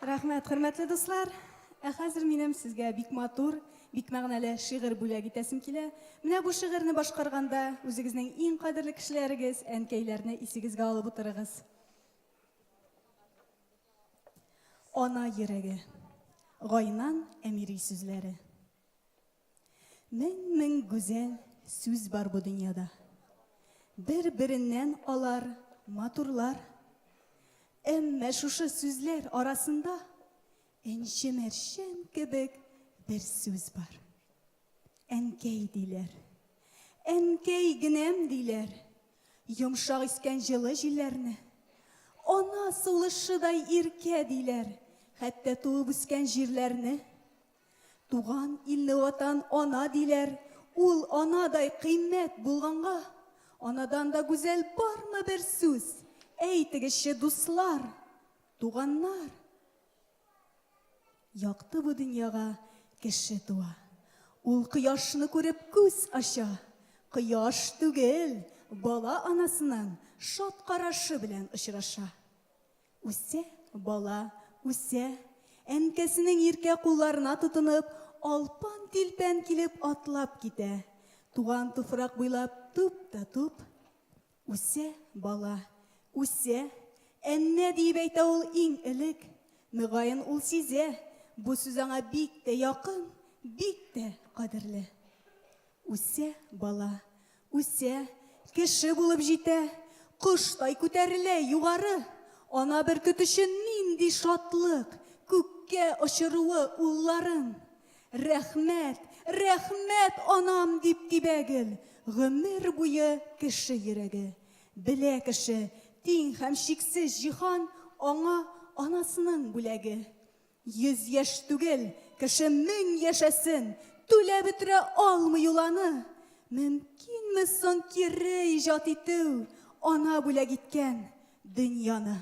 Рәхмәт, хөрмәтле дуслар. Хәзер минем сезгә бик матур, бик мәгънәле шигырь бүләк итәсем килә. Менә бу шигырьне башкарганда үзегезнең иң кадерле кешеләрегез, әнкәйләрне исегезгә алып утырыгыз. Ана йөрәге. Гайнан Әмири сүзләре. Мең гүзәл сүз бар бу дөньяда. Бер-береннән алар матурлар. Әмма шушы сүзләр арасында энче-мәрчән кебек бер сүз бар. Әнкәй диләр. Әнкәй генәм диләр. Йомшак искән җылы җилләрне. Ана сулышыдай иркә диләр. Хәтта туып үскән җирләрне. Туган илне ватан ана диләр. Ул анадай кыйммәт булганга, анадан да гүзәл бармы бер сүз? Әйтегезче, дуслар, туганнар. Якты бу дөньяга кеше туа. Ул кояшны күреп күз ача. Кояш түгел, бала анасының шат карашы белән очраша. Үсә бала, үсә, әнкәсенең иркә кулларына тотынып, алпан-тилпән килеп атлап китә. Туган туфрак буйлап туп та туп. Үсә бала, үсә, әннә дип әйтә ул иң элек. Мөгаен ул сизә, бу сүз аңа бик тә якын, бик тә кадерле. Үсә бала, үсә, кеше булып җитә, коштай күтәрелә югары. Ана бөркет өчен нинди шатлык, күккә очыруы улларын. Рәхмәт, рәхмәт анам дип тибәгел, гомер буе кеше йөрәге. Белә кеше, тиң һәм шиксез җиһан аңа анасының бүләге. 100 яшь түгел, кеше 1000 яшәсен, түләп бетерә алмый ул аны. Мөмкинме соң кире иҗат итү ана бүләк иткән дөньяны?